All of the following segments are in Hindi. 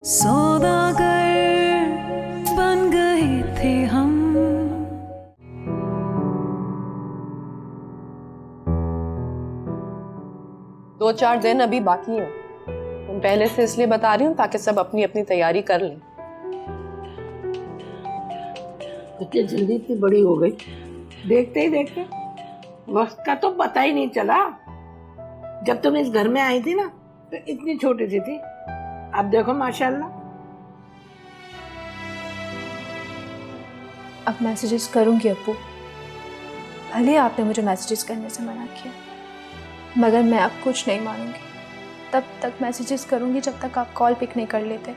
सौदागर बन गए थे हम। 2-4 दिन अभी बाकी हैं। तुम पहले से इसलिए बता रही हूँ ताकि सब अपनी अपनी तैयारी कर लें। इतनी जल्दी इतनी बड़ी हो गई, देखते ही देखते वक्त का तो पता ही नहीं चला। जब तुम इस घर में आई थी ना तो इतनी छोटी सी थी, अब देखो माशाल्लाह। अब मैसेजेस करूंगी अप्पू। भले आपने मुझे मैसेजेस करने से मना किया, मगर मैं अब कुछ नहीं मानूंगी। तब तक मैसेजेस करूंगी जब तक आप कॉल पिक नहीं कर लेते।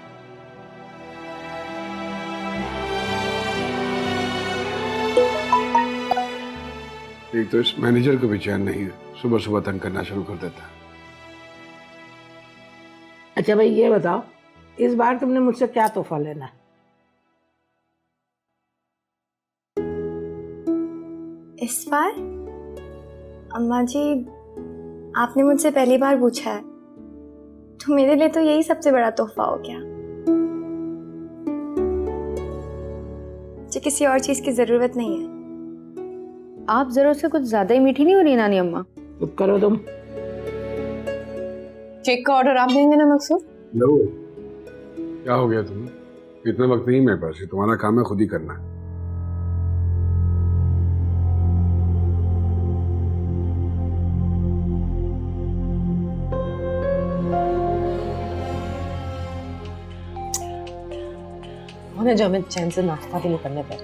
एक तो इस मैनेजर को भी चैन नहीं है, सुबह सुबह तंग करना शुरू कर देता है। अच्छा भाई ये बताओ, इस बार तुमने मुझसे क्या तोहफा लेना है? इस बार अम्मा जी, आपने मुझसे पहली बार पूछा है, तो मेरे लिए तो यही सबसे बड़ा तोहफा हो गया। मुझे किसी और चीज की जरूरत नहीं है। आप जरूर से कुछ ज्यादा ही मीठी नहीं हो रही नानी अम्मा? चुप करो तुम। केक का ऑर्डर आप देंगे ना मकसूद? लो, क्या हो गया तुम्हें? इतना वक्त नहीं मेरे पास, तुम्हारा काम है खुद ही करना है। उन्हें जो हमें चैन से नाश्ता भी नहीं करने दे।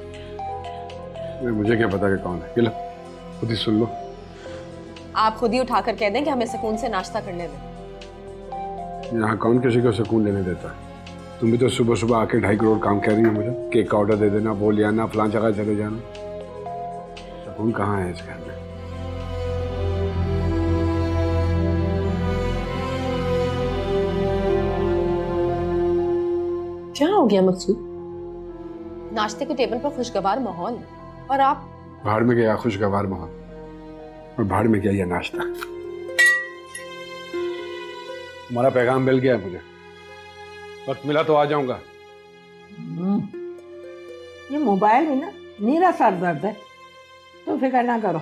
मुझे क्या पता कि कौन है, ये लो खुद ही सुन लो। आप खुद ही उठाकर कह दें कि हमें सुकून से नाश्ता करने दें। यहाँ कौन किसी को सुकून लेने देता है? तुम भी तो सुबह सुबह आके 2.5 करोड़ काम कह रही हो मुझे। केक का ऑर्डर दे देना, वो ले आना, फलां जगह चले जाना। सुकून कहाँ है इस घर में? क्या हो गया मकसूद? नाश्ते के टेबल पर खुशगवार माहौल है और आप बाहर में गया खुशगवार माहौल, और बाहर में गया ये नाश्ता। तुम्हारा पैगाम मिल गया मुझे, वक्त मिला तो आ जाऊंगा। ये मोबाइल में ना नीरा सर दर्द है, तो फिक्र ना करो।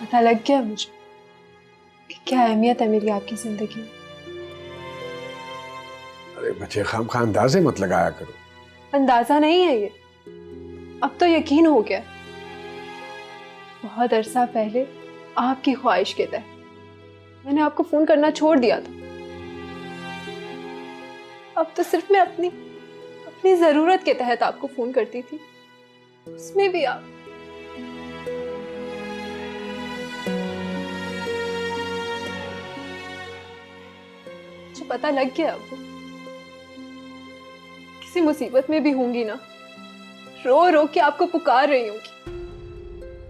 पता लग गया मुझे कि क्या अहमियत है मेरी आपकी जिंदगी में। अरे बच्चे खामखा अंदाजे मत लगाया करो। अंदाजा नहीं है ये, अब तो यकीन हो गया। बहुत अरसा पहले आपकी ख्वाहिश के तहत मैंने आपको फोन करना छोड़ दिया था। अब तो सिर्फ मैं अपनी जरूरत के तहत आपको फोन करती थी, उसमें भी आप। मुझे पता लग गया अब किसी मुसीबत में भी होंगी ना, रो रो के आपको पुकार रही होंगी।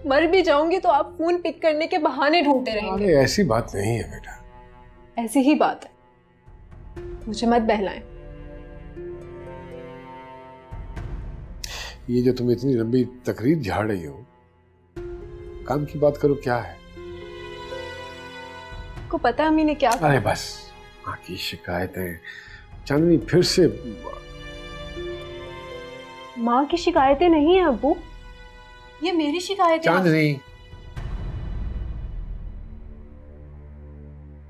मर भी जाऊंगी तो आप फोन पिक करने के बहाने ढूंढते रहेंगे। अरे ऐसी बात नहीं है बेटा। ऐसी ही बात है, मुझे मत बहलाएं। ये जो तुम इतनी लंबी तकरीर झाड़ रही हो, काम की बात करो, क्या है? आपको पता है अम्मी ने क्या कहा? अरे बस, माँ की शिकायतें। चांदनी फिर से। माँ की शिकायतें नहीं है अब्बू, ये मेरी शिकायत है। चांदनी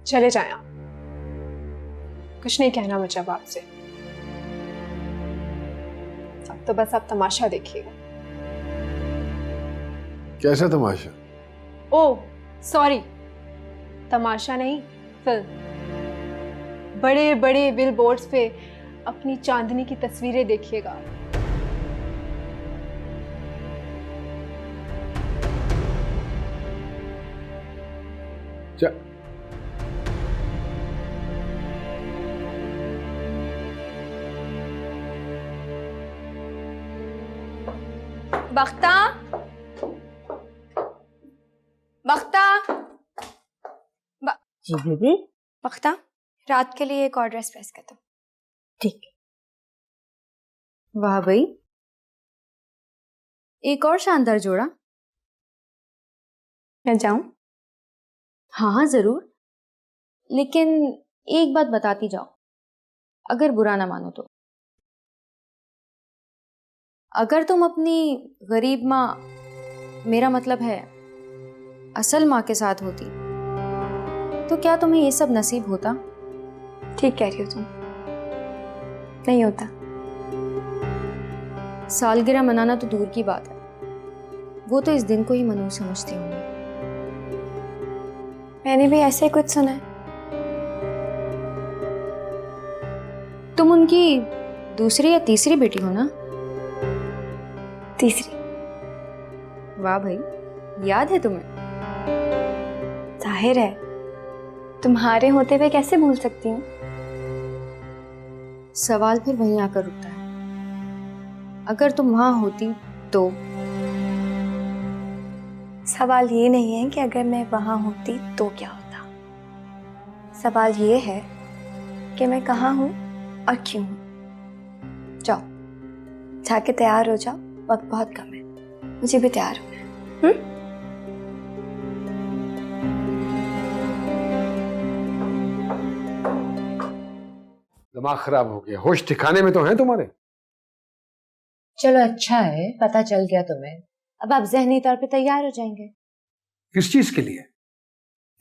चले जाएं आप, कुछ नहीं कहना मुझे अब आपसे। अब तो बस आप तमाशा देखिएगा। कैसा तमाशा? ओह सॉरी, तमाशा नहीं, फिल्म। बड़े बड़े बिल बोर्ड्स पे अपनी चांदनी की तस्वीरें देखिएगा। बख्ता, बख्ता, जी दीदी। बख्ता, रात के लिए एक और ड्रेस प्रेस कर दो। ठीक। वाह भाई, एक और शानदार जोड़ा। मैं जाऊं? हाँ हाँ जरूर, लेकिन एक बात बताती जाओ, अगर बुरा ना मानो तो। अगर तुम अपनी गरीब माँ, मेरा मतलब है असल माँ के साथ होती, तो क्या तुम्हें ये सब नसीब होता? ठीक कह रही हो तुम, नहीं होता। सालगिरह मनाना तो दूर की बात है, वो तो इस दिन को ही मनहूस समझती हूँ। मैंने भी ऐसे ही कुछ सुना है। तुम उनकी दूसरी या तीसरी बेटी हो ना? तीसरी। वाह भाई, याद है तुम्हें? जाहिर है, तुम्हारे होते हुए कैसे भूल सकती हूँ। सवाल फिर वहीं आकर रुकता है, अगर तुम वहां होती तो? सवाल ये नहीं है कि अगर मैं वहां होती तो क्या होता, सवाल ये है कि मैं कहाँ हूँ और क्यों हूँ। जाओ, जाके तैयार हो जाओ, वक्त बहुत कम है, मुझे भी तैयार होना है। दिमाग खराब हो गया, होश ठिकाने में तो है तुम्हारे? चलो अच्छा है, पता चल गया तुम्हें। अब आप ज़हनी तौर पे तैयार हो जाएंगे किस चीज के लिए?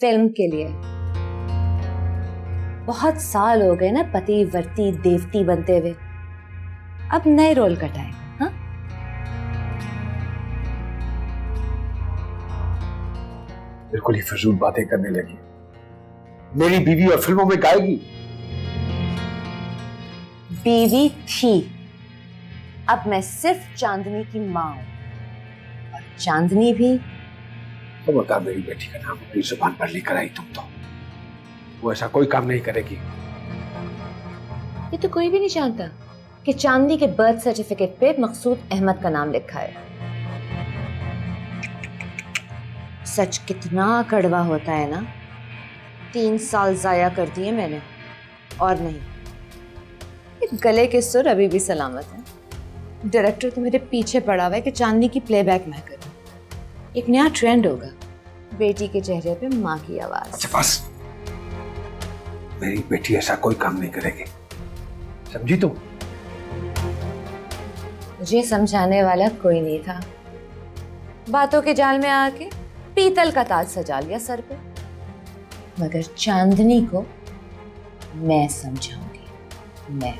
फिल्म के लिए। बहुत साल हो गए ना पति वर्ती देवती बनते हुए, अब नए रोल का टाइम। हाँ, बिल्कुल ही फजूल बातें करने लगी। मेरी बीवी और फिल्मों में गाएगी? बीवी थी, अब मैं सिर्फ चांदनी की माँ हूं, और चांदनी भी। तो बता, मेरी बेटी का नाम अपनी जुबान पर लेकर आई तुम तो। वो ऐसा कोई काम नहीं करेगी। ये तो कोई भी नहीं जानता कि चांदनी के बर्थ सर्टिफिकेट पे मकसूद अहमद का नाम लिखा है। सच कितना कड़वा होता है ना। 3 साल जाया कर दिए मैंने, और नहीं, ये गले के सुर अभी भी सलामत है। डायरेक्टर तो मेरे पीछे पड़ा हुआ है कि चांदनी की प्लेबैक मैं करूं। एक नया ट्रेंड होगा, बेटी के चेहरे पे माँ की आवाज। अच्छा बस, मेरी बेटी ऐसा कोई काम नहीं करेगी, समझी तुम? मुझे समझाने वाला कोई नहीं था, बातों के जाल में आके पीतल का ताज सजा लिया सर पे। मगर चांदनी को मैं समझाऊंगी, मैं।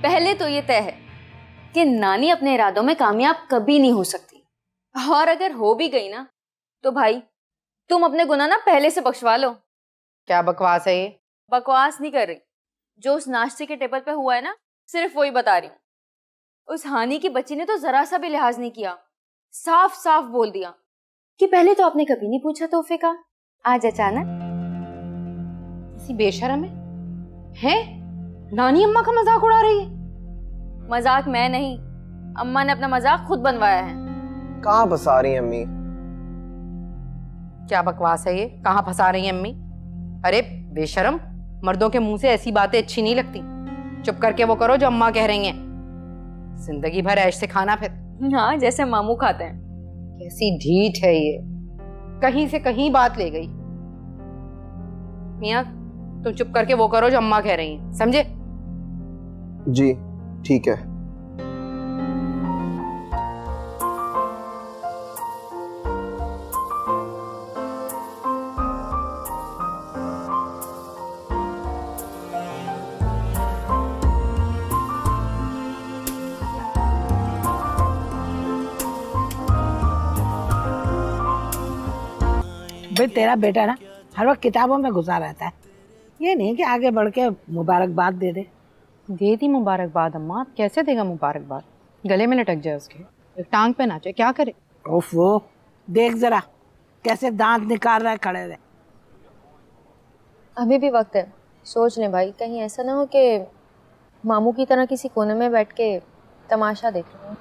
पहले तो ये तय है कि नानी अपने इरादों में कामयाब कभी नहीं हो सकती, और अगर हो भी गई ना तो भाई तुम अपने गुनाह ना पहले से बख्शवा लो। क्या बकवास है ये? बकवास नहीं कर रही, जो उस नाश्ते के टेबल पे हुआ है ना, सिर्फ वही बता रही हूँ। उस हानि की बच्ची ने तो जरा सा भी लिहाज नहीं किया, साफ साफ बोल दिया कि पहले तो आपने कभी नहीं पूछा तोहफे का, आज अचानक। किसी बेशरम है? नानी अम्मा का मजाक उड़ा रही है। मजाक मैं नहीं, अम्मा ने अपना मजाक खुद बनवाया है। कहाँ फंसा रही हैं अम्मी? क्या बकवास है ये? कहाँ फंसा रही है अम्मी? अरे बेशरम, मर्दों के मुंह से ऐसी बातें अच्छी नहीं लगती। चुप करके वो करो जो अम्मा कह रही हैं। जिंदगी भर ऐश से खाना फिर। हाँ, जैसे मामू खाते हैं। कैसी ढीठ है ये, कहीं से कहीं बात ले गई। मियाँ, तुम चुप करके वो करो जो अम्मा कह रही हैं, समझे? जी ठीक है। भाई तेरा बेटा ना हर वक्त किताबों में घुसा रहता है, ये नहीं कि आगे बढ़ के मुबारकबाद दे दे। दे दी मुबारकबाद अम्मा, अब कैसे देगा मुबारकबाद? गले में लटक जाए उसके, एक टांग पे नाचे, क्या करे? उफ, वो देख जरा कैसे दांत निकाल रहा है खड़े रहे। अभी भी वक्त है, सोच लें भाई, कहीं ऐसा ना हो कि मामू की तरह किसी कोने में बैठ के तमाशा देख रहे हो।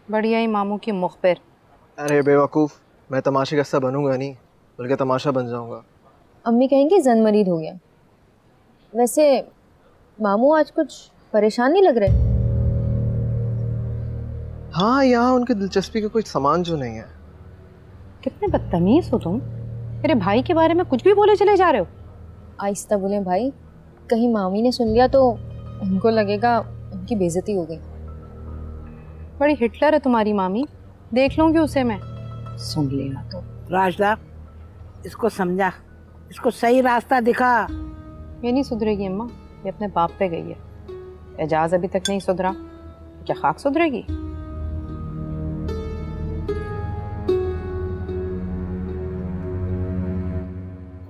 बढ़िया ही मामू की मुखबिर। अरे बेवकूफ़, मैं तमाशे का हिस्सा बनूंगा नहीं, बल्कि तमाशा बन जाऊंगा। अम्मी कहेंगी जन मरीद हो गया। वैसे मामू आज कुछ परेशान नहीं लग रहे। हाँ, यहाँ उनकी दिलचस्पी का कोई सामान जो नहीं है। कितने बदतमीज हो तुम, मेरे भाई के बारे में कुछ भी बोले चले जा रहे हो। आहिस्ता बोले भाई, कहीं मामी ने सुन लिया तो उनको लगेगा उनकी बेइज्जती हो गई। बड़ी हिटलर है तुम्हारी मामी, देख लूंगी उसे मैं। सुन लेना तो। राजदा, इसको समझा, इसको सही रास्ता दिखा। ये नहीं सुधरेगी अम्मा, ये अपने बाप पे गई है। एजाज अभी तक नहीं सुधरा, क्या खाक सुधरेगी?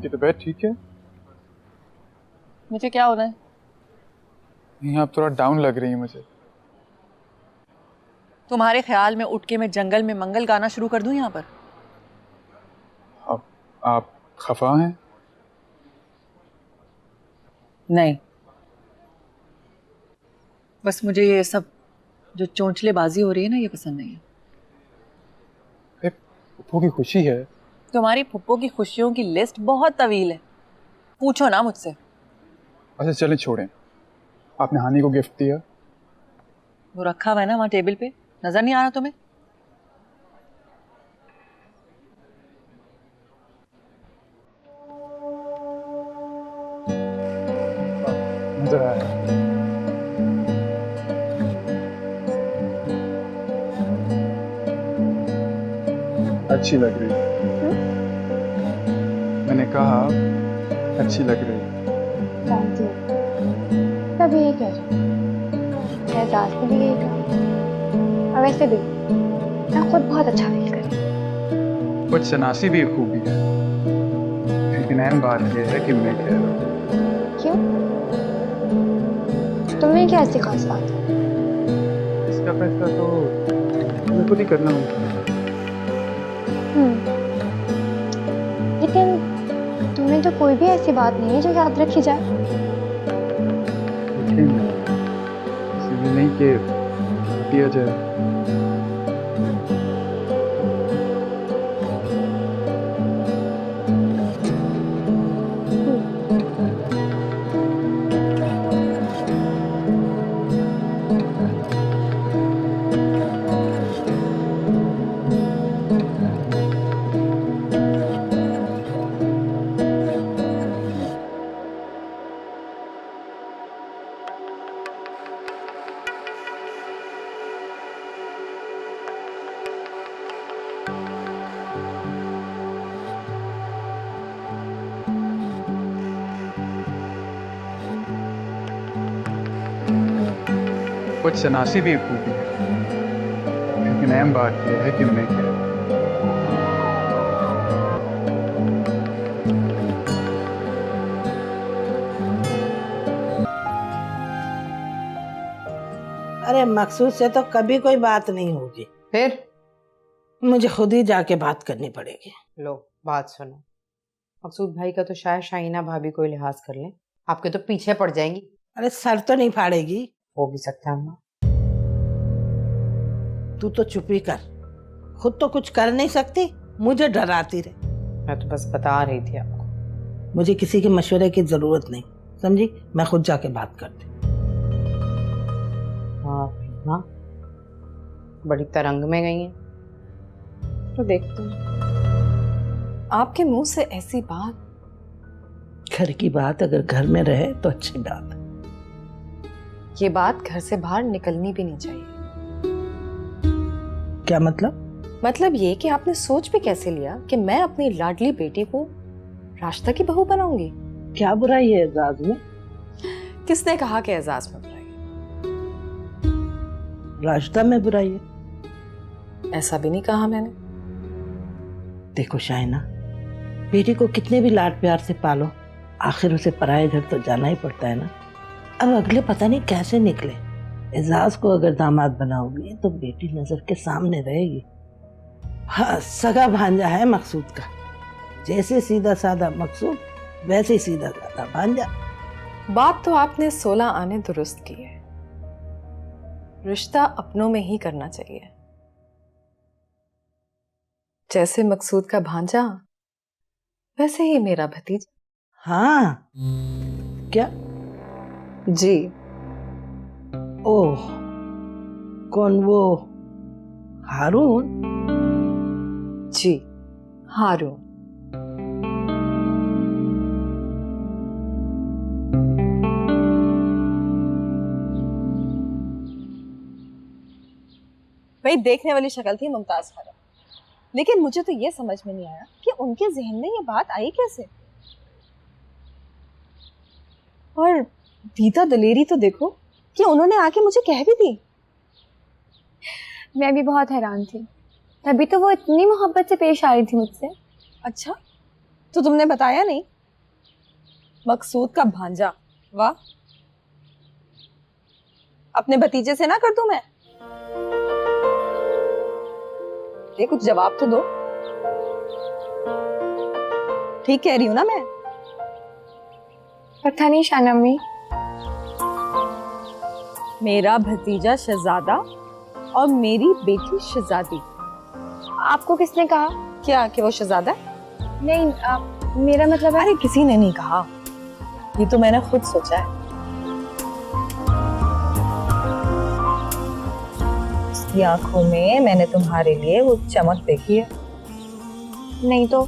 की तबीयत ठीक है? मुझे क्या हो रहा है? नहीं, आप थोड़ा डाउन लग रही है मुझे। तुम्हारे ख्याल में उठ के मैं जंगल में मंगल गाना शुरू कर दूं यहाँ पर? आप खफा हैं? नहीं, बस मुझे ये सब जो चोंचलेबाजी हो रही है ना, ये पसंद नहीं है। पप्पू की खुशी है। तुम्हारी फुप्पो की खुशियों की लिस्ट बहुत तवील है, पूछो ना मुझसे। अच्छा चलें, छोड़ें। आपने हानि को गिफ्ट दिया? वो रखा हुआ है ना वहाँ टेबल पे, नजर नहीं आ रहा तुम्हें? नजर आया। अच्छी लग रही है। मैंने कहा अच्छी लग रही है। Thank you. तब यही कह रही एजाज ने भी यही कहा, और वैसे भी मैं खुद बहुत अच्छा फील कर रही हूँ। कुछ शनासी भी एक खूबी है, लेकिन अहम बात यह है कि मैं कह रहा हूँ। क्यों? तुम्हें क्या ऐसी खास बात है? इसका फैसला तो मुझे खुद ही करना होगा। लेकिन तुम्हें तो कोई भी ऐसी बात नहीं है जो याद रखी जाए। लेकिन इसलिए नहीं कि दिया जाए। कुछ शनासी भी एक खूबी है, लेकिन अहम बात यह है कि मैं क्या। अरे मकसूद से तो कभी कोई बात नहीं होगी, फिर मुझे खुद ही जाके बात करनी पड़ेगी। लो बात सुनो, मकसूद भाई का तो शायद शाहीना भाभी को लिहाज कर लें, आपके तो पीछे पड़ जाएंगी। अरे सर तो नहीं फाड़ेगी। हो भी सकता है अम्मा। तू तो चुप ही कर, खुद तो कुछ कर नहीं सकती, मुझे डराती रहे। मैं तो बस बता रही थी आपको। मुझे किसी के मशवरे की जरूरत नहीं, समझी? मैं खुद जाके बात करती। हाँ हाँ, बड़ी तरंग में गई हैं, तो देखते हैं। आपके मुंह से ऐसी बात। घर की बात अगर घर में रहे तो अच्छी बात है। ये बात घर से बाहर निकलनी भी नहीं चाहिए। क्या मतलब? मतलब ये कि आपने सोच भी कैसे लिया कि मैं अपनी लाडली बेटी को रास्ता की बहू बनाऊंगी? क्या बुराई है एजाज में? किसने कहा कि एजाज में बुराई है? रास्ता में बुराई है? ऐसा भी नहीं कहा मैंने। देखो शाइना, बेटी को कितने भी लाड प्यार से पालो, आखिर उसे पराये घर तो जाना ही पड़ता है ना। अब अगले पता नहीं कैसे निकले। एजाज को अगर दामाद बनाओगी तो बेटी नजर के सामने रहेगी। हाँ, सगा भांजा है मकसूद का, जैसे सीधा साधा मकसूद वैसे ही सीधा साधा भांजा। बात तो आपने 16 आने दुरुस्त की है। रिश्ता अपनों में ही करना चाहिए, जैसे मकसूद का भांजा वैसे ही मेरा भतीजा। हाँ क्या? जी। ओह, कौन वो हारून? जी, हारून। भाई देखने वाली शक्ल थी मुमताज खान, लेकिन मुझे तो ये समझ में नहीं आया कि उनके जहन में ये बात आई कैसे। और दीदा दलेरी तो देखो कि उन्होंने आके मुझे कह भी दी। मैं भी बहुत हैरान थी, तभी तो वो इतनी मोहब्बत से पेश आ रही थी मुझसे। अच्छा, तो तुमने बताया नहीं? मकसूद का भांजा, वाह। अपने भतीजे से ना कर दूं मैं? ये कुछ जवाब तो दो। ठीक कह रही हूं ना मैं? पता नहीं शाना अम्मी। मेरा भतीजा शहजादा और मेरी बेटी शहजादी। आपको किसने कहा? क्या कि वो शहजादा है? नहीं, मेरा मतलब है। अरे किसी ने नहीं कहा, ये तो मैंने खुद सोचा है। उसकी आंखों में मैंने तुम्हारे लिए वो चमक देखी है। नहीं तो।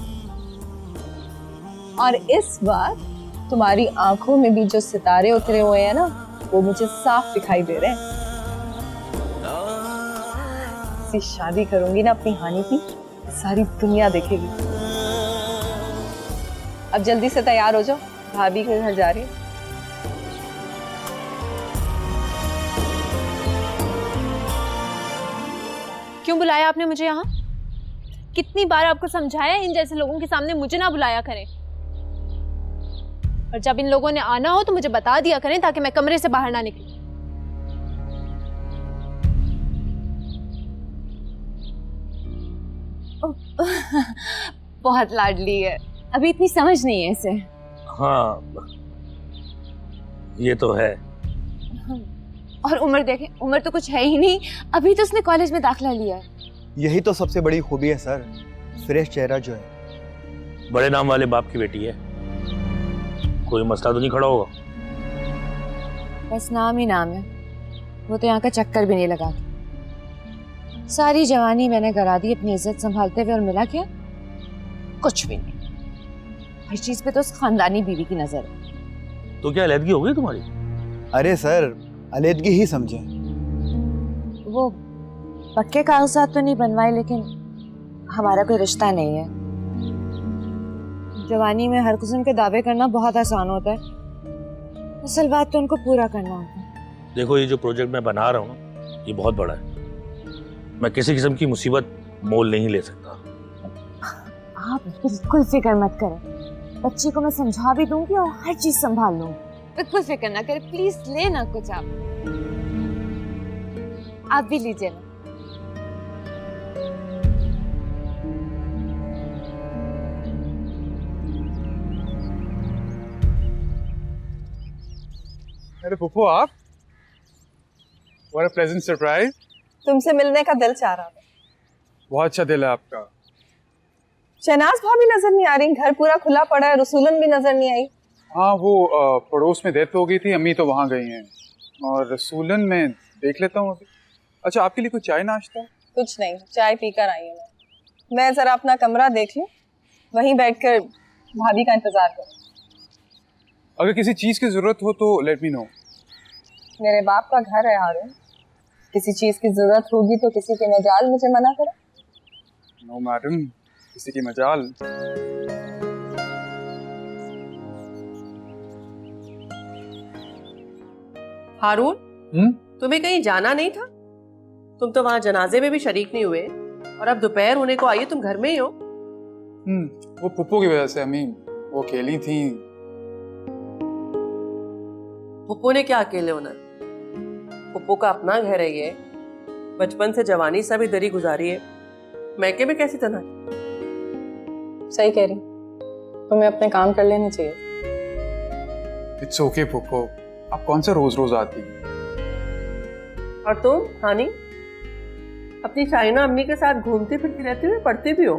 और इस बार तुम्हारी आंखों में भी जो सितारे उतरे हुए हैं ना, वो मुझे साफ दिखाई दे रहे हैं। ऐसी शादी करूंगी ना अपनी हानी की, सारी दुनिया देखेगी। अब जल्दी से तैयार हो जाओ, भाभी के घर जा रही हूँ। क्यों बुलाया आपने मुझे यहाँ? कितनी बार आपको समझाया इन जैसे लोगों के सामने मुझे ना बुलाया करें, और जब इन लोगों ने आना हो तो मुझे बता दिया करें ताकि मैं कमरे से बाहर ना निकलूं। बहुत लाडली है, अभी इतनी समझ नहीं है इसे। हाँ, ये तो है। और उम्र देखें, उम्र तो कुछ है ही नहीं, अभी तो उसने कॉलेज में दाखिला लिया है। यही तो सबसे बड़ी खूबी है सर, फ्रेश चेहरा जो है। बड़े नाम वाले बाप की बेटी है, कोई मसला तो नहीं खड़ा होगा? बस नाम ही नाम है, वो तो यहाँ का चक्कर भी नहीं लगा। सारी जवानी मैंने करा दी अपनी इज्जत संभालते हुए, और मिला क्या? कुछ भी नहीं। हर चीज पे तो उस खानदानी बीवी की नजर है। तो क्या अलहदगी हो गई तुम्हारी? अरे सर, अलहदगी ही समझे। वो पक्के कागजात तो नहीं बनवाए, लेकिन हमारा कोई रिश्ता नहीं है। जवानी में हर किस्म के दावे करना बहुत आसान होता है, असल बात तो उनको पूरा करना होता है। देखो, ये जो प्रोजेक्ट मैं बना रहा हूँ ना, ये बहुत बड़ा है। मैं किसी किस्म की मुसीबत मोल नहीं ले सकता। आप बिल्कुल फिक्र मत करें, बच्ची को मैं समझा भी दूंगी और हर चीज संभाल लूंगी। बिल्कुल फिक्र ना करें, प्लीज लेना कुछ। आप भी लीजिए ना। अरे पुप्पो, आप? What a pleasant surprise. तुमसे मिलने का दिल चाह रहा था। बहुत अच्छा दिल है आपका। शहनाज भाभी नजर नहीं आ रही, घर पूरा खुला पड़ा है, रसूलन भी नजर नहीं आई। हाँ, वो पड़ोस में डेथ हो गई थी, अम्मी तो वहाँ गई हैं, और रसूलन में देख लेता हूँ अभी। अच्छा, आपके लिए कुछ चाय नाश्ता? कुछ नहीं, चाय पीकर आई हूँ मैं जरा अपना कमरा देख लूं, वहीं बैठकर भाभी का इंतजार करूं। अगर किसी चीज की जरूरत हो तो लेट मी नो। मेरे बाप का घर है हारून, किसी चीज की जरूरत होगी तो किसी के मजाल मुझे मना करे? नो मैडम, किसी की मजाल। हारून, तुम्हें कहीं जाना नहीं था? तुम तो वहां जनाजे में भी शरीक नहीं हुए, और अब दोपहर होने को आई है, तुम घर में ही हो। वो पुप्पो की वजह से अम्मी, वो अकेली थी। पुप्पो ने क्या अकेले होना? पुप्पो का अपना घर है ये, बचपन से जवानी सभी दरी गुजारी है, मैके में कैसी तना? सही कह रही, तुम्हें अपने काम कर लेने चाहिए। इट्स ओके पुप्पो, आप कौन सा रोज रोज आती? और तुम हानी, अपनी शाइना अम्मी के साथ घूमती फिरती रहती हो, पढ़ती भी हो?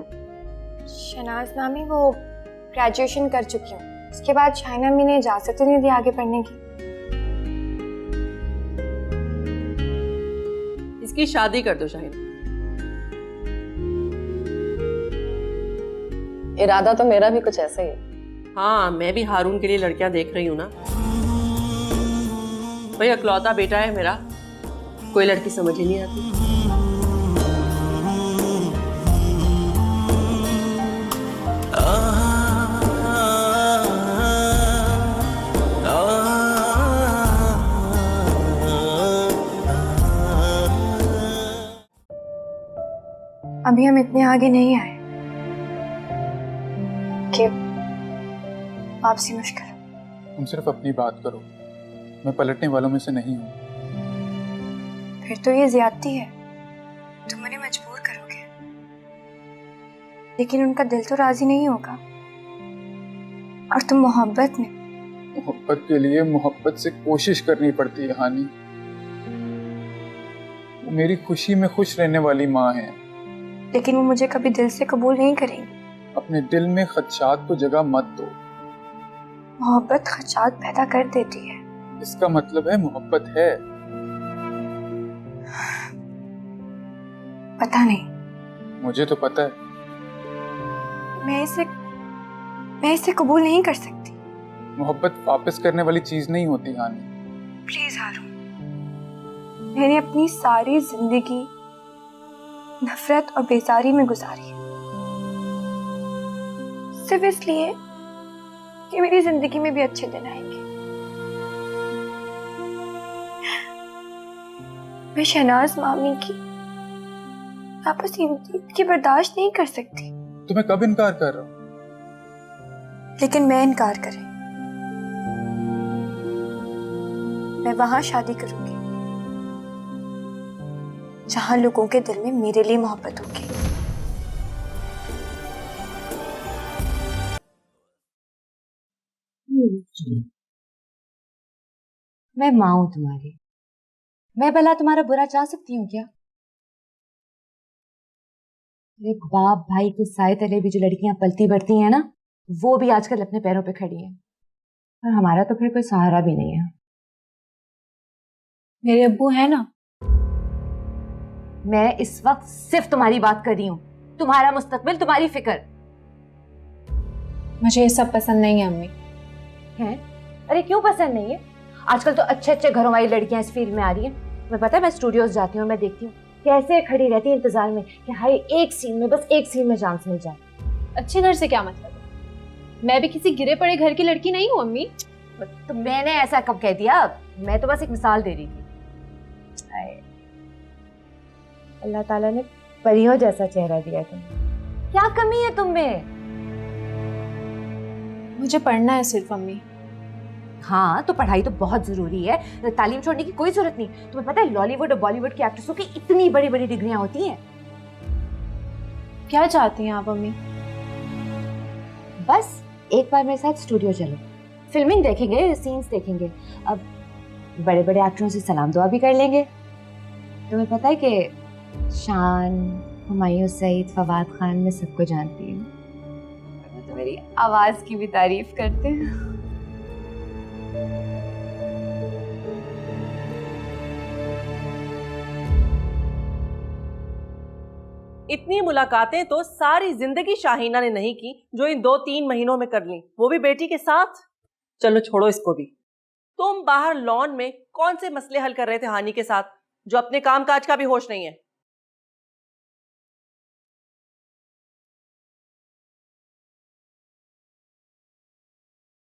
शहनाज मामी, वो ग्रेजुएशन कर चुकी हूँ। उसके बाद शाहिना अम्मी ने इजाजत तो नहीं दी आगे पढ़ने की। इसकी शादी कर दो शाहिना। इरादा तो मेरा भी कुछ ऐसा ही है। हाँ, मैं भी हारून के लिए लड़कियां देख रही हूँ ना। भाई अकलौता बेटा है मेरा, कोई लड़की समझ ही नहीं आती। अभी हम इतने आगे नहीं आए कि वापसी मुश्किल। तुम सिर्फ अपनी बात करो, मैं पलटने वालों में से नहीं हूँ। फिर तो ये ज्यादती है, तुम उन्हें मजबूर करोगे, लेकिन उनका दिल तो राजी नहीं होगा। और तुम मोहब्बत के लिए मोहब्बत से कोशिश करनी पड़ती है हानी। वो मेरी खुशी में खुश रहने वाली माँ है, लेकिन वो मुझे कभी दिल से कबूल नहीं करेंगी। अपने दिल में खदशात को जगह मत दो। मोहब्बत खदशात पैदा कर देती है। इसका मतलब है मोहब्बत है। पता नहीं, मुझे तो पता है। मैं इसे कबूल नहीं कर सकती। मोहब्बत वापस करने वाली चीज नहीं होती हानी। प्लीज हारून, मैंने अपनी सारी जिंदगी नफरत और बेजारी में गुजारी है, सिर्फ इसलिए कि मेरी जिंदगी में भी अच्छे दिन आएंगे। मैं शहनाज मामी की आपसी की बर्दाश्त नहीं कर सकती। तो मैं कब इनकार कर रहा हूँ? लेकिन मैं इनकार करें, मैं वहां शादी करूंगी जहां लोगों के दिल में मेरे लिए मोहब्बत होगी। मैं माँ हूं तुम्हारी, मैं भला तुम्हारा बुरा चाह सकती हूँ क्या? एक बाप भाई के साए तले भी जो लड़कियां पलती बढ़ती हैं ना, वो भी आजकल अपने पैरों पे खड़ी हैं, और हमारा तो फिर कोई सहारा भी नहीं है। मेरे अब्बू है ना। मैं इस वक्त सिर्फ तुम्हारी बात कर रही हूँ, तुम्हारा मुस्तकबिल, तुम्हारी फिक्र। मुझे ये सब पसंद नहीं है अम्मी। हैं? अरे क्यों पसंद नहीं है? आजकल तो अच्छे अच्छे घरों वाली लड़कियां इस फील्ड में आ रही हैं। मैं पता है, मैं स्टूडियोज जाती हूँ, मैं देखती हूँ कैसे खड़ी रहती है इंतजार में कि हाय एक सीन में, बस एक सीन में चांस मिल जाए। अच्छे घर से क्या मतलब? मैं भी किसी गिरे पड़े घर की लड़की नहीं हूँ अम्मी। तो मैंने ऐसा कब कह दिया? मैं तो बस एक मिसाल दे रही थी। अल्लाह ताला ने परियों जैसा चेहरा दिया तुम्हें, क्या कमी है तुम में? मुझे पढ़ना है सिर्फ अम्मी। हाँ, तो पढ़ाई तो बहुत जरूरी है, तालीम छोड़ने की कोई जरूरत नहीं। तुम्हें पता है लॉलीवुड और बॉलीवुड की एक्ट्रेसों की इतनी बड़ी बड़ी डिग्रियां होती हैं। क्या चाहती हैं आप अम्मी? बस एक बार मेरे साथ स्टूडियो चलो, फिल्मिंग देखेंगे, सीन्स देखेंगे, अब बड़े बड़े एक्टरों से सलाम दुआ भी कर लेंगे। तुम्हें पता है कि शान, हुमायूं सईद, फवाद खान, मैं सबको जानती हूँ, तो मेरी आवाज की भी तारीफ करते हैं। इतनी मुलाकातें तो सारी जिंदगी शाहीना ने नहीं की जो इन 2-3 महीनों में कर ली, वो भी बेटी के साथ। चलो छोड़ो इसको भी। तुम बाहर लॉन में कौन से मसले हल कर रहे थे हानी के साथ, जो अपने काम काज का भी होश नहीं है?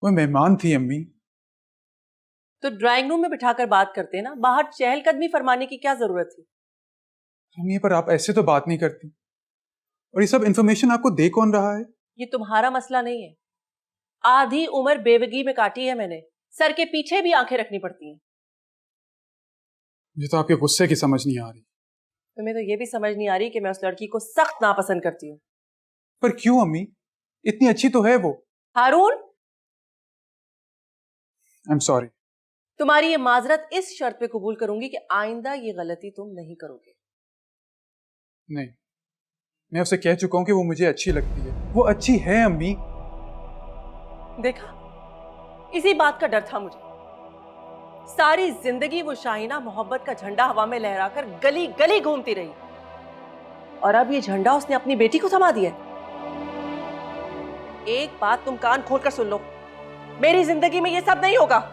वो मेहमान थी अम्मी। तो ड्राइंग रूम में बिठाकर बात करते ना, बाहर चहलकदमी फरमाने की क्या जरूरत थी? अम्मी पर आप ऐसे तो बात नहीं करती। और ये सब इंफॉर्मेशन आपको दे कौन रहा है? ये तुम्हारा मसला नहीं है। आधी उम्र बेवगी में काटी है मैंने, सर के पीछे भी आंखें रखनी पड़ती हैं। मुझे तो आपके गुस्से की समझ नहीं आ रही। तुम्हें तो ये भी समझ नहीं आ रही कि मैं उस लड़की को सख्त नापसंद करती हूँ। पर क्यों अम्मी? इतनी अच्छी तो है वो। हारून, आई एम सॉरी। तुम्हारी ये माजरत इस शर्त पे कबूल करूंगी कि आइंदा ये गलती तुम नहीं करोगे। नहीं, मैं उसे कह चुका हूं कि वो मुझे अच्छी लगती है। वो अच्छी है अम्मी। देखा, इसी बात का डर था मुझे। सारी जिंदगी वो शाहीना मोहब्बत का झंडा हवा में लहराकर गली गली घूमती रही, और अब ये झंडा उसने अपनी बेटी को थमा दिया। एक बात तुम कान खोलकर सुन लो, मेरी जिंदगी में ये सब नहीं होगा।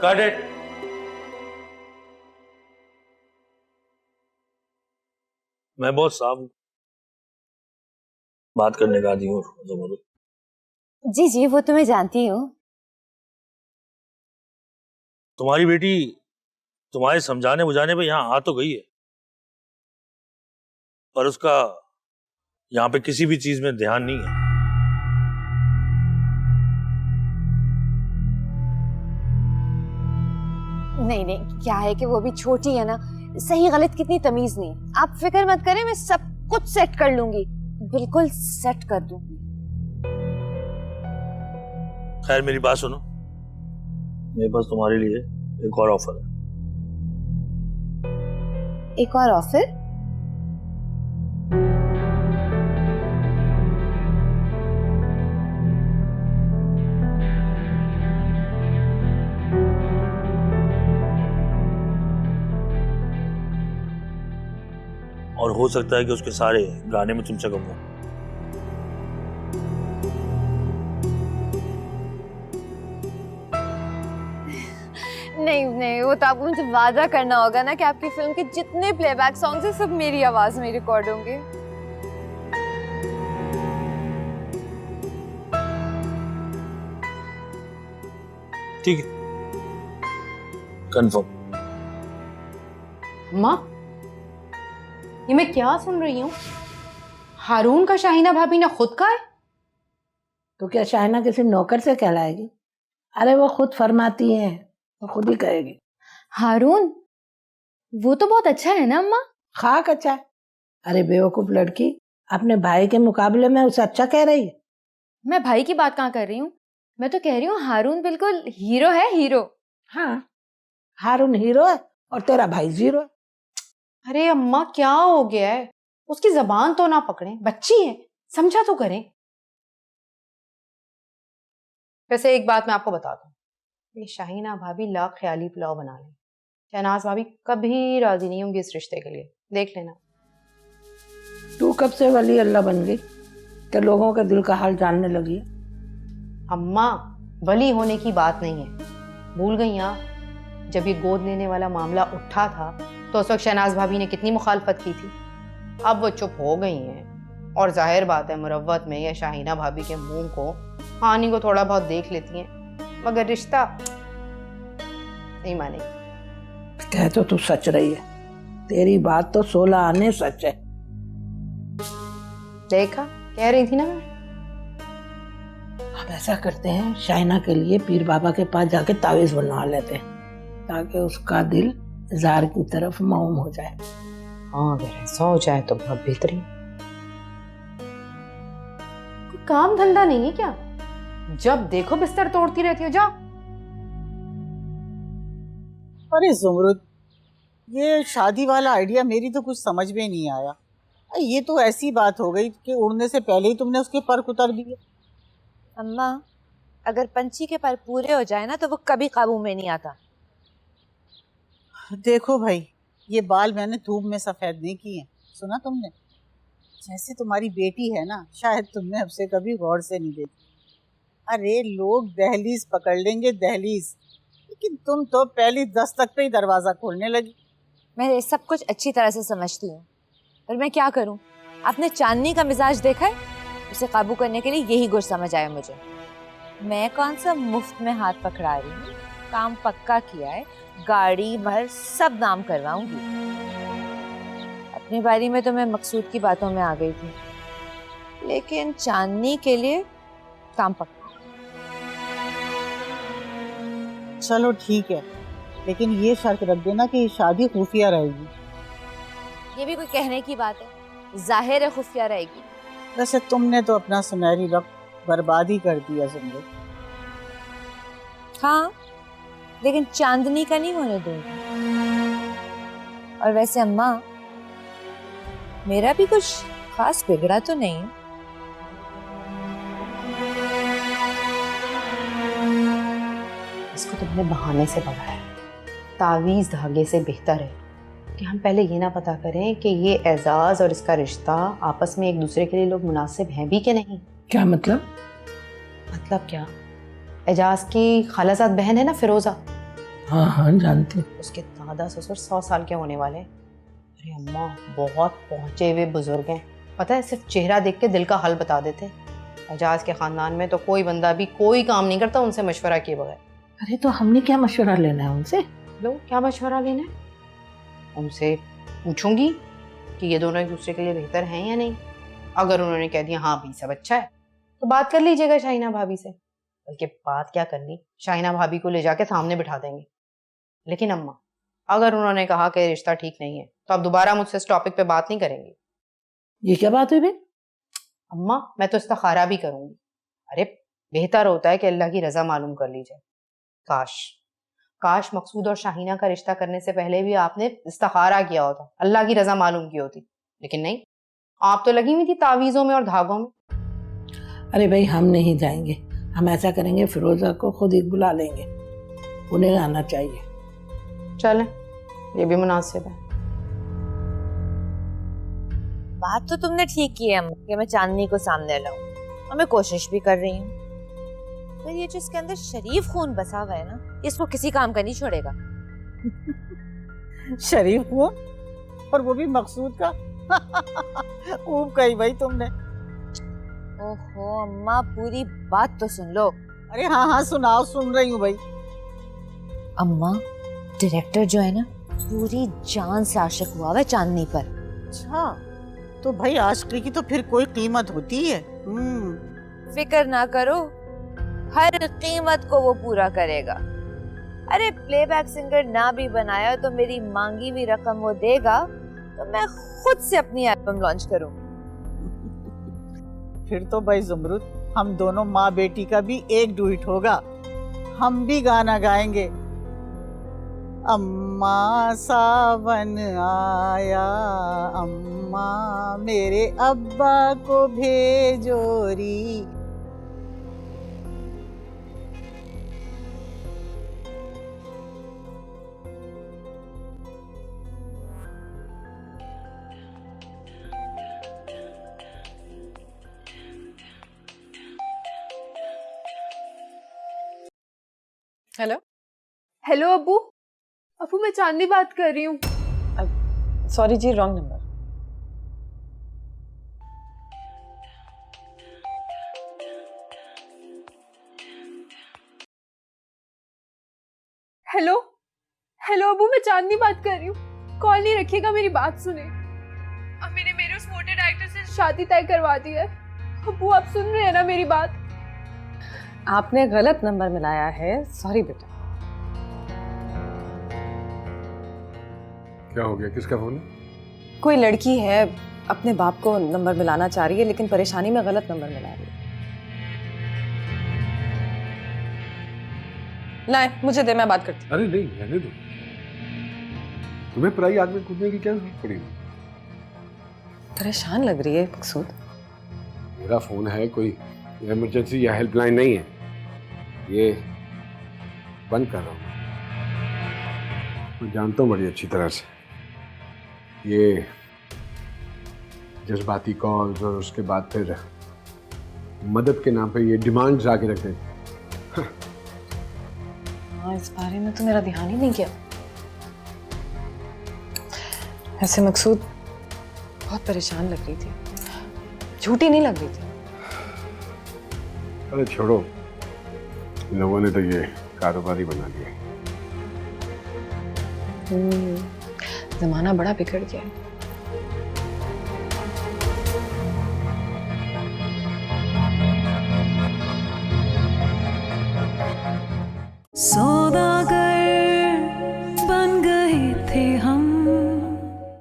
Got it. मैं बहुत साफ बात करने का आदी हूँ ज़मानुर। जी जी, वो तो मैं जानती हूँ। तुम्हारी बेटी तुम्हारे समझाने बुझाने पे यहाँ आ तो गई है, पर उसका यहाँ पे किसी भी चीज में ध्यान नहीं है। नहीं नहीं, क्या है कि वो भी छोटी है ना, सही गलत कितनी तमीज नहीं। आप फिक्र मत करें, मैं सब कुछ सेट कर लूंगी, बिल्कुल सेट कर दूंगी। खैर मेरी बात सुनो, मेरे पास तुम्हारे लिए एक और ऑफर है। एक और ऑफर? और हो सकता है कि उसके सारे गाने में तुमसे कम हो। नहीं नहीं, वो तो आपको मुझे वादा करना होगा ना कि आपकी फिल्म के जितने प्लेबैक सॉन्ग्स हैं सब मेरी आवाज में रिकॉर्ड होंगे। ठीक है, कंफर्म। माँ, ये मैं क्या सुन रही हूँ? हारून का शाहीना भाभी ने खुद कहा है? तो क्या शाहीना किसी नौकर से कहलाएगी? अरे वो खुद फरमाती हैं, तो खुद ही कहेगी। हारून वो तो बहुत अच्छा है ना अम्मा? खाक अच्छा है। अरे बेवकूफ लड़की, अपने भाई के मुकाबले में उसे अच्छा कह रही है। मैं भाई की बात कहाँ कर रही हूँ, मैं तो कह रही हूँ हारून बिल्कुल हीरो है, हीरो। हाँ, हारून हीरो है और तेरा भाई जीरो है। अरे अम्मा क्या हो गया है? उसकी जबान तो ना पकड़े, बच्ची है, समझा तो करें। वैसे एक बात मैं आपको बता दूं, ये शाहीना भाभी लाख ख्याली पुलाव बना लें, शहनाज भाभी कभी राजी नहीं होंगी इस रिश्ते के लिए, देख लेना। तू कब से वली अल्लाह बन गई कि लोगों के दिल का हाल जानने लगी है? अम्मा वली होने की बात नहीं है, भूल गई आप? जब ये गोद लेने वाला मामला उठा था तो उस वक्त शहनाज भाभी ने कितनी मुखालफत की थी। अब वो चुप हो गई हैं और जाहिर बात है मुरव्वत में या शाहीना भाभी के मुंह को हानि को थोड़ा बहुत देख लेती हैं, मगर रिश्ता नहीं मानेगी। कह तो तू सच रही है, तेरी बात तो 16 आने सच है। देखा, कह रही थी ना मैं। अब ऐसा करते हैं, शाहीना के लिए पीर बाबा के पास जाके तावीज बनवा लेते हैं ताकि उसका दिल जार की तरफ मौम हो जाए। हाँ, अगर ऐसा हो जाए तो बहुत बेहतरीन। कोई काम धंधा नहीं है क्या? जब देखो बिस्तर तोड़ती रहती हो, जाओ। अरे ज़ुमरुद, ये शादी वाला आइडिया मेरी तो कुछ समझ में नहीं आया। ये तो ऐसी बात हो गई कि उड़ने से पहले ही तुमने उसके पर उतार दिए। अम्मा, अगर पंछी के पर पूरे हो जाए ना तो वो कभी काबू में नहीं आता। देखो भाई, ये बाल मैंने धूप में सफ़ेद नहीं किए, सुना तुमने? जैसे तुम्हारी बेटी है ना, शायद तुमने हमसे कभी गौर से नहीं देखी। अरे लोग दहलीज पकड़ लेंगे, दहलीज, लेकिन तुम तो पहली दस्तक पे ही दरवाज़ा खोलने लगी। मैं ये सब कुछ अच्छी तरह से समझती हूँ, पर मैं क्या करूँ? आपने चांदनी का मिजाज देखा है? उसे काबू करने के लिए यही गुर समझ आया मुझे। मैं कौन सा मुफ्त में हाथ पकड़ा रही हूँ, काम पक्का किया है, गाड़ी भर सब नाम करवाऊंगी। अपनी बारी में तो मैं मकसूद की बातों में आ गई थी, लेकिन चांदनी के लिए काम पक्का। चलो ठीक है, लेकिन ये शर्त रख देना कि शादी खुफिया रहेगी। ये भी कोई कहने की बात है? जाहिर है खुफिया रहेगी। वैसे तुमने तो अपना सुनहरी वक्त बर्बाद ही कर दिया जिंदगी। हाँ, लेकिन चांदनी का नहीं होने दूंगी। और वैसे अम्मा, मेरा भी कुछ खास बिगड़ा तो नहीं है। इसको तुमने बहाने से पकड़ा है। तावीज़ धागे से बेहतर है कि हम पहले ये ना पता करें कि ये एजाज और इसका रिश्ता आपस में एक दूसरे के लिए लोग मुनासिब हैं भी कि नहीं। क्या मतलब? मतलब क्या? एजाज की खालाजाद बहन है ना फिरोजा। हाँ हाँ जानती। उसके दादा ससुर 100 साल के होने वाले। अरे अम्मा, बहुत पहुंचे हुए बुजुर्ग हैं। पता है, सिर्फ चेहरा देख के दिल का हाल बता देते। एजाज के खानदान में तो कोई बंदा भी कोई काम नहीं करता उनसे मशवरा किए बगैर। अरे तो हमने क्या मशवरा लेना है उनसे? लो, क्या मशवरा लेना है? उनसे पूछूंगी कि ये दोनों एक दूसरे के लिए बेहतर हैं या नहीं। अगर उन्होंने कह दिया हाँ भाई सब अच्छा है, तो बात कर लीजिएगा शाहीना भाभी से। बल्कि बात क्या करनी, शाहीना भाभी को ले जाके सामने बिठा देंगे। लेकिन अम्मा, अगर उन्होंने कहा कि रिश्ता ठीक नहीं है, तो आप दोबारा मुझसे इस टॉपिक पे बात नहीं करेंगी। ये क्या बात हुई बे? अम्मा, मैं तो इस्तिखारा भी करूंगी। अरे बेहतर होता है कि अल्लाह की रजा मालूम कर ली जाए। काश मकसूद और शाहीना का रिश्ता करने से पहले भी आपने इस्तिखारा किया होता, अल्लाह की रजा मालूम की होती। लेकिन नहीं, आप तो लगी हुई थी तावीज़ों में और धागों में। अरे भाई, हम नहीं जाएंगे। हम ऐसा करेंगे, फिरोजा को खुद ही बुला लेंगे, उन्हें आना चाहिए। चलें, ये भी मुनासिब है। बात तो तुमने ठीक की है अम्मा कि मैं चांदनी को सामने लाऊं, और मैं कोशिश भी कर रही हूँ। पर ये जो इसके अंदर शरीफ खून बसा हुआ है ना, इसको किसी काम का नहीं छोड़ेगा। शरीफ खून, और वो भी मकसूद का। खूब कही भाई तुमने। ओहो अम्मा, पूरी बात तो सुन लो। अरे हाँ हाँ सुनाओ, सुन रही हूँ भाई। अम्मा, डायरेक्टर जो है ना, पूरी जान से आशिक हुआ है चांदनी पर। अच्छा, तो भाई आशिकी की तो फिर कोई कीमत होती है। फिक्र ना करो, हर कीमत को वो पूरा करेगा। अरे प्लेबैक सिंगर ना भी बनाया तो मेरी मांगी हुई रकम वो देगा, तो मैं खुद से अपनी एल्बम लॉन्च करूंगी। फिर तो भाई ज़ुमरुद, हम दोनों माँ बेटी का भी एक डुएट होगा। हम भी गाना गाएंगे। अम्मा सावन आया, अम्मा मेरे अब्बा को भेजोरी। हेलो हेलो अबू। अबू, मैं चांदनी बात कर रही हूँ। सॉरी जी, रॉन्ग नंबर। हेलो हेलो अबू, मैं चांदनी बात कर रही हूँ। कॉल नहीं रखिएगा, मेरी बात सुने। अम्मी ने मेरे उस मोटे डायरेक्टर से शादी तय करवा दी है। अबू, आप सुन रहे हैं ना मेरी बात? आपने गलत नंबर मिलाया है। सॉरी बेटा। क्या हो गया? किसका फोन है? कोई लड़की है, अपने बाप को नंबर मिलाना चाह रही है, लेकिन परेशानी में गलत नंबर मिला रही है। लाए, मुझे दे, मैं बात करती हूँ। अरे नहीं, रहने दो। तुम्हें पराई आग में कूदने की क्या जरूरत पड़ी? परेशान लग रही है मकसूद। मेरा फोन है, कोई इमरजेंसी या हेल्पलाइन नहीं है। ये बंद कर रहा हूँ। मैं जानता हूँ बड़ी अच्छी तरह से ये जज्बाती कॉल्स और उसके बाद फिर मदद के नाम पे ये डिमांड्स आके रखते हैं। हाँ, इस बारे में तो मेरा ध्यान ही नहीं किया। ऐसे मकसूद बहुत परेशान लग रही थी, झूठी नहीं लग रही थी। अरे छोड़ो, इन लोगों ने तो ये कारोबारी बना दिया। जमाना बड़ा बिगड़ गया है। सौदागर